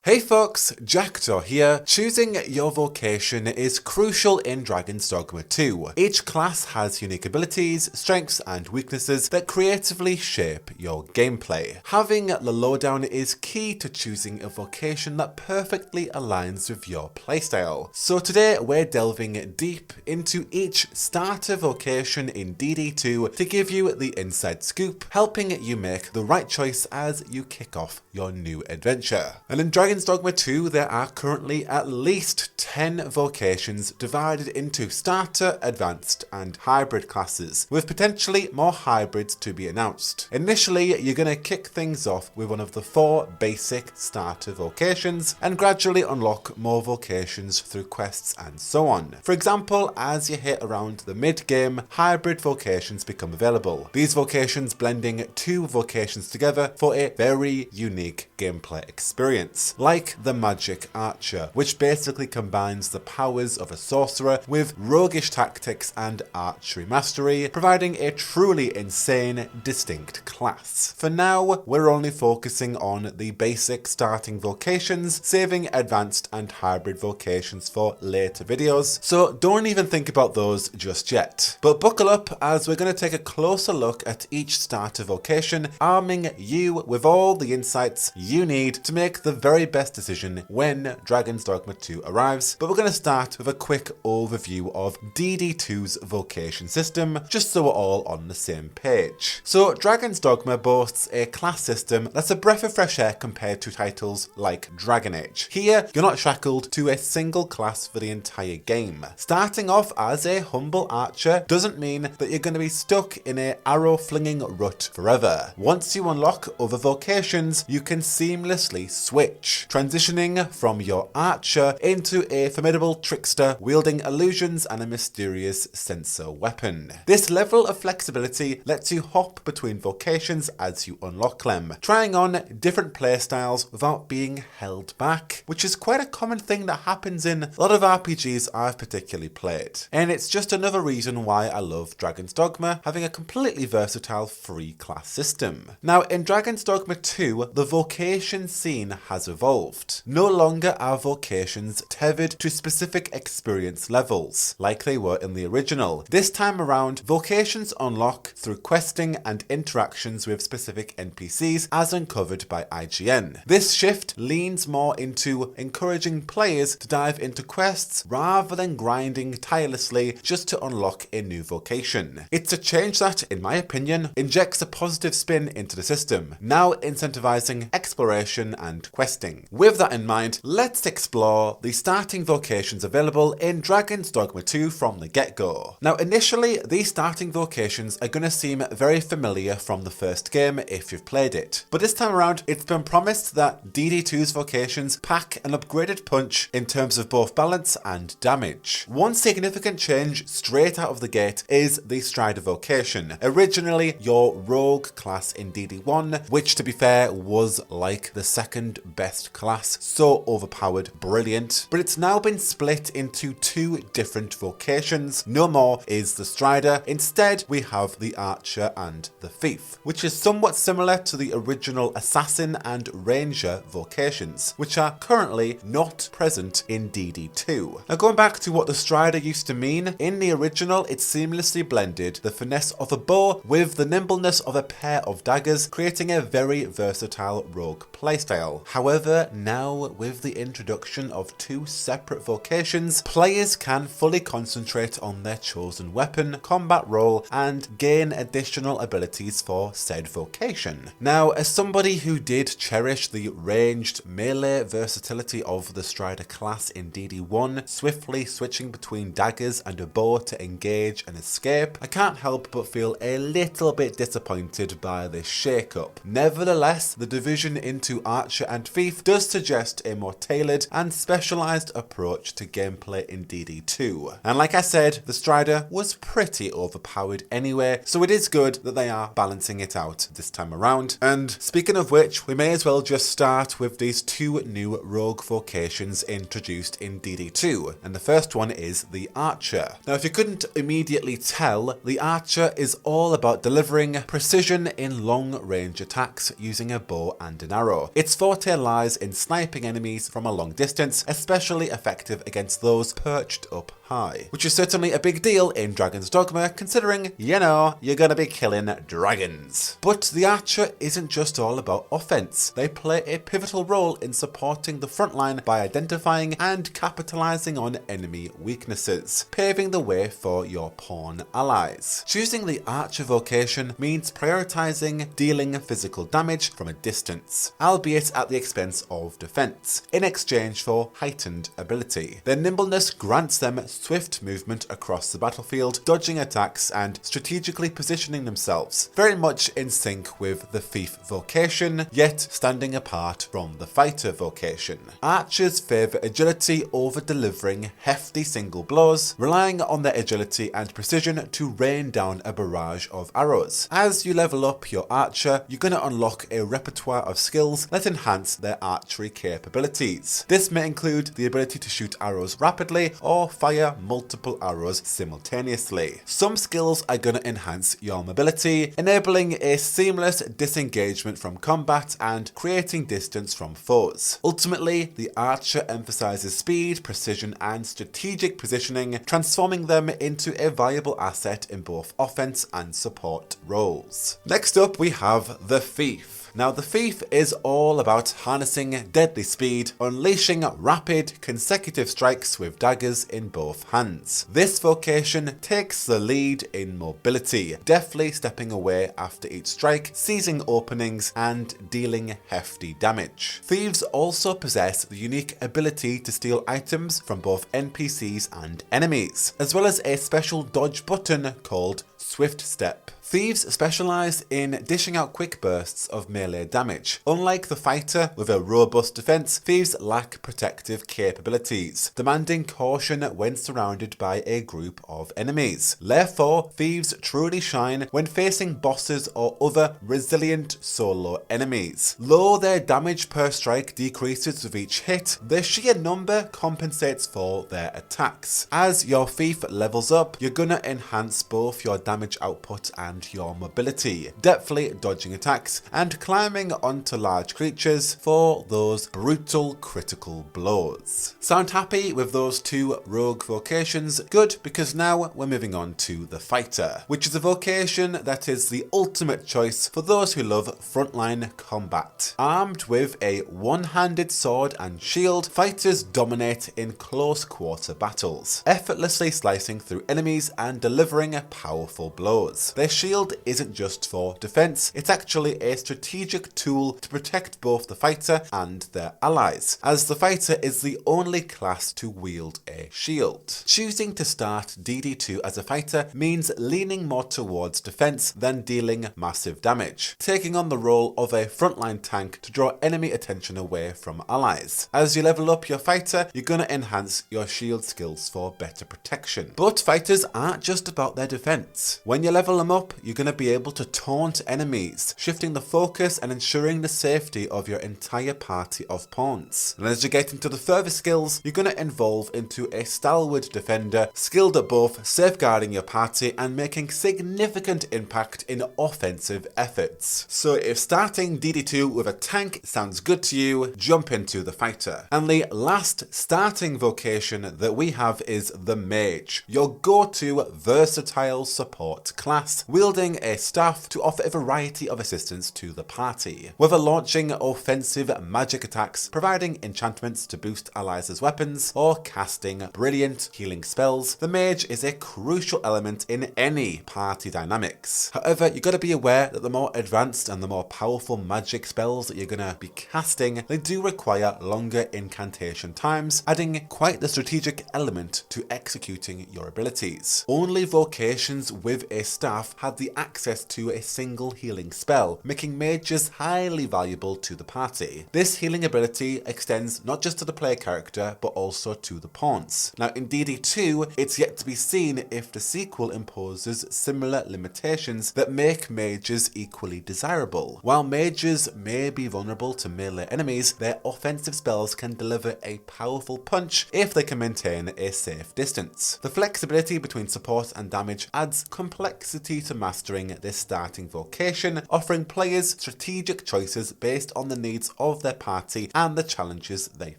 Hey folks, Jackdaw here. Choosing your vocation is crucial in Dragon's Dogma 2. Each class has unique abilities, strengths and weaknesses that creatively shape your gameplay. Having the lowdown is key to choosing a vocation that perfectly aligns with your playstyle. So today we're delving deep into each starter vocation in DD2 to give you the inside scoop, helping you make the right choice as you kick off your new adventure. And in Dragon's Dogma 2, there are currently at least 10 vocations divided into starter, advanced and hybrid classes, with potentially more hybrids to be announced. Initially, you're going to kick things off with one of the 4 basic starter vocations and gradually unlock more vocations through quests and so on. For example, as you hit around the mid-game, hybrid vocations become available. These vocations blending 2 vocations together for a very unique gameplay experience, like the Magic Archer, which basically combines the powers of a sorcerer with roguish tactics and archery mastery, providing a truly insane, distinct class. For now, we're only focusing on the basic starting vocations, saving advanced and hybrid vocations for later videos, so don't even think about those just yet. But buckle up as we're going to take a closer look at each starter vocation, arming you with all the insights you need to make the very best decision when Dragon's Dogma 2 arrives. But we're going to start with a quick overview of DD2's vocation system, just so we're all on the same page. So Dragon's Dogma boasts a class system that's a breath of fresh air compared to titles like Dragon Age. Here, you're not shackled to a single class for the entire game. Starting off as a humble archer doesn't mean that you're going to be stuck in a arrow-flinging rut forever. Once you unlock other vocations, you can seamlessly switch, transitioning from your archer into a formidable trickster wielding illusions and a mysterious sensor weapon. This level of flexibility lets you hop between vocations as you unlock them, trying on different playstyles without being held back, which is quite a common thing that happens in a lot of RPGs I've particularly played. And it's just another reason why I love Dragon's Dogma, having a completely versatile free class system. Now in Dragon's Dogma 2, the vocation scene has evolved. No longer are vocations tethered to specific experience levels, like they were in the original. This time around, vocations unlock through questing and interactions with specific NPCs as uncovered by IGN. This shift leans more into encouraging players to dive into quests rather than grinding tirelessly just to unlock a new vocation. It's a change that, in my opinion, injects a positive spin into the system, now incentivizing exploration and questing. With that in mind, let's explore the starting vocations available in Dragon's Dogma 2 from the get-go. Now initially, these starting vocations are going to seem very familiar from the first game if you've played it, but this time around it's been promised that DD2's vocations pack an upgraded punch in terms of both balance and damage. One significant change straight out of the gate is the Strider vocation, originally your rogue class in DD1, which to be fair was like the second best class, so overpowered, brilliant, but it's now been split into 2 different vocations. No more is the Strider, instead we have the Archer and the Thief, which is somewhat similar to the original Assassin and Ranger vocations, which are currently not present in DD2. Now going back to what the Strider used to mean, in the original it seamlessly blended the finesse of a bow with the nimbleness of a pair of daggers, creating a very versatile rogue playstyle. However, now with the introduction of 2 separate vocations, players can fully concentrate on their chosen weapon, combat role, and gain additional abilities for said vocation. Now, as somebody who did cherish the ranged melee versatility of the Strider class in DD1, swiftly switching between daggers and a bow to engage and escape, I can't help but feel a little bit disappointed by this shake-up. Nevertheless, the division into Archer and Thief does suggest a more tailored and specialised approach to gameplay in DD2. And like I said, the Strider was pretty overpowered anyway, so it is good that they are balancing it out this time around. And speaking of which, we may as well just start with these 2 new rogue vocations introduced in DD2, and the first one is the Archer. Now if you couldn't immediately tell, the Archer is all about delivering precision in long range attacks using a bow and an arrow. Its forte lies specialise in sniping enemies from a long distance, especially effective against those perched up high, which is certainly a big deal in Dragon's Dogma, considering, you know, you're gonna be killing dragons. But the archer isn't just all about offense. They play a pivotal role in supporting the front line by identifying and capitalizing on enemy weaknesses, paving the way for your pawn allies. Choosing the archer vocation means prioritizing dealing physical damage from a distance, albeit at the expense of defense, in exchange for heightened ability. Their nimbleness grants them swift movement across the battlefield, dodging attacks and strategically positioning themselves, very much in sync with the thief vocation, yet standing apart from the fighter vocation. Archers favour agility over delivering hefty single blows, relying on their agility and precision to rain down a barrage of arrows. As you level up your archer, you're going to unlock a repertoire of skills that enhance their archery capabilities. This may include the ability to shoot arrows rapidly or fire multiple arrows simultaneously. Some skills are going to enhance your mobility, enabling a seamless disengagement from combat and creating distance from foes. Ultimately, the archer emphasizes speed, precision, and strategic positioning, transforming them into a valuable asset in both offense and support roles. Next up, we have the thief. Now, the thief is all about harnessing deadly speed, unleashing rapid, consecutive strikes with daggers in both hands. This vocation takes the lead in mobility, deftly stepping away after each strike, seizing openings, and dealing hefty damage. Thieves also possess the unique ability to steal items from both NPCs and enemies, as well as a special dodge button called Swift Step. Thieves specialise in dishing out quick bursts of melee damage. Unlike the fighter with a robust defence, thieves lack protective capabilities, demanding caution when surrounded by a group of enemies. Therefore, thieves truly shine when facing bosses or other resilient solo enemies. Though their damage per strike decreases with each hit, their sheer number compensates for their attacks. As your thief levels up, you're gonna enhance both your damage output and your mobility, deftly dodging attacks and climbing onto large creatures for those brutal critical blows. Sound happy with those two rogue vocations? Good, because now we're moving on to the fighter, which is a vocation that is the ultimate choice for those who love frontline combat. Armed with a one-handed sword and shield, fighters dominate in close quarter battles, effortlessly slicing through enemies and delivering powerful blows. Their shield isn't just for defense, it's actually a strategic tool to protect both the fighter and their allies, as the fighter is the only class to wield a shield. Choosing to start DD2 as a fighter means leaning more towards defense than dealing massive damage, taking on the role of a frontline tank to draw enemy attention away from allies. As you level up your fighter, you're gonna enhance your shield skills for better protection. But fighters aren't just about their defense. When you level them up, you're going to be able to taunt enemies, shifting the focus and ensuring the safety of your entire party of pawns. And as you get into the further skills, you're going to evolve into a stalwart defender, skilled at both safeguarding your party and making significant impact in offensive efforts. So if starting DD2 with a tank sounds good to you, jump into the fighter. And the last starting vocation that we have is the Mage, your go-to versatile support class, wielding a staff to offer a variety of assistance to the party. Whether launching offensive magic attacks, providing enchantments to boost allies' weapons, or casting brilliant healing spells, the Mage is a crucial element in any party dynamics. However, you've got to be aware that the more advanced and the more powerful magic spells that you're going to be casting, they do require longer incantation times, adding quite the strategic element to executing your abilities. Only vocations with a staff had the access to a single healing spell, making mages highly valuable to the party. This healing ability extends not just to the player character, but also to the pawns. Now in DD2, it's yet to be seen if the sequel imposes similar limitations that make mages equally desirable. While mages may be vulnerable to melee enemies, their offensive spells can deliver a powerful punch if they can maintain a safe distance. The flexibility between support and damage adds complexity to mastering this starting vocation, offering players strategic choices based on the needs of their party and the challenges they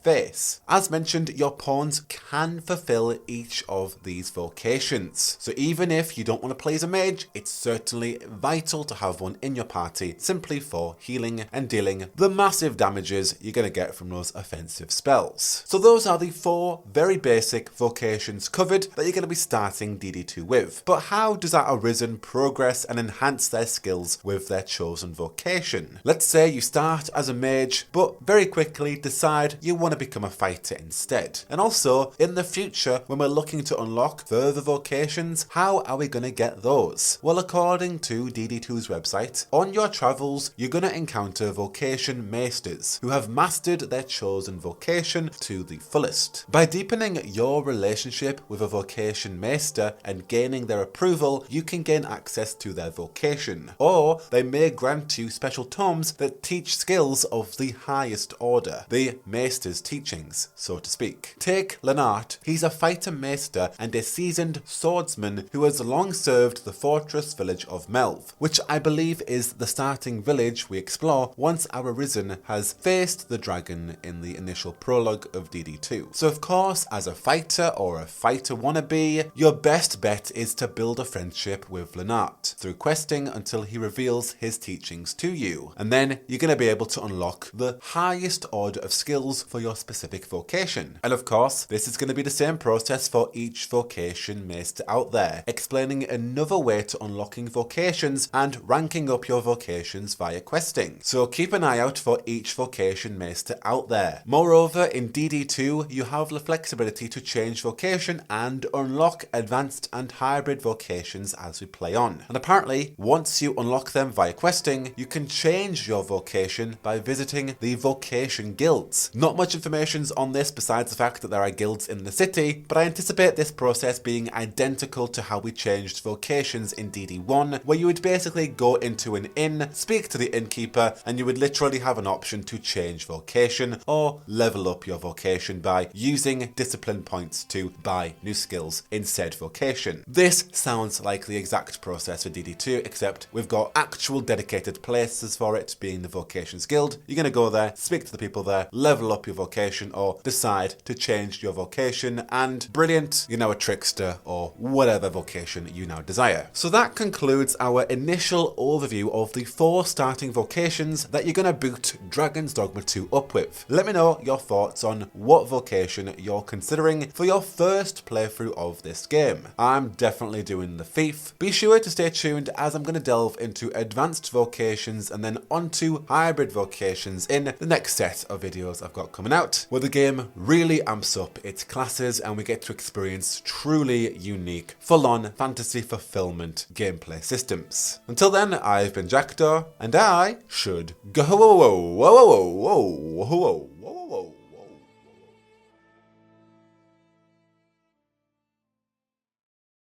face. As mentioned, your pawns can fulfill each of these vocations. So even if you don't want to play as a mage, it's certainly vital to have one in your party simply for healing and dealing the massive damages you're going to get from those offensive spells. So those are the 4 very basic vocations covered that you're going to be starting DD2 with. But how does our Arisen progress and enhance their skills with their chosen vocation? Let's say you start as a mage, but very quickly decide you want to become a fighter instead. And also, in the future, when we're looking to unlock further vocations, how are we going to get those? Well, according to DD2's website, on your travels, you're going to encounter Vocation Maisters, who have mastered their chosen vocation to the fullest. By deepening your relationship with a Vocation Maester and gaining their approval, you can gain access to their vocation, or they may grant you special tomes that teach skills of the highest order, the Maester's teachings, so to speak. Take Lennart. He's a fighter maester and a seasoned swordsman who has long served the fortress village of Melv, which I believe is the starting village we explore once our Arisen has faced the dragon in the initial prologue of DD2. So of course, as a fighter or a fighter wannabe, your best bet is to build a friendship with Lennart through questing until he reveals his teachings to you. And then you're going to be able to unlock the highest order of skills for your specific vocation. And of course, this is going to be the same process for each vocation maester out there, explaining another way to unlocking vocations and ranking up your vocations via questing. So keep an eye out for each vocation maester out there. Moreover, in DD2, you have the flexibility to change vocation and unlock advanced and hybrid vocations as we play on. And apparently, once you unlock them via questing, you can change your vocation by visiting the Vocation Guilds. Not much information on this besides the fact that there are guilds in the city, but I anticipate this process being identical to how we changed vocations in DD1, where you would basically go into an inn, speak to the innkeeper, and you would literally have an option to change vocation or level up your vocation by using discipline points to buy new skills in said vocation. This sounds like the exact process for DD2, except we've got actual dedicated places for it, being the Vocations Guild. You're going to go there, speak to the people there, level up your vocation, or decide to change your vocation, and brilliant, you're now a trickster or whatever vocation you now desire. So that concludes our initial overview of the 4 starting vocations that you're going to boot Dragon's Dogma 2 up with. Let me know your thoughts on what vocation you're considering for your first playthrough of this game. I'm definitely doing the thief. Be sure to stay tuned as I'm going to delve into advanced vocations and then onto hybrid vocations in the next set of videos I've got coming out, where the game really amps up its classes and we get to experience truly unique, full-on fantasy fulfillment gameplay systems. Until then, I've been Jackdaw, and I should go.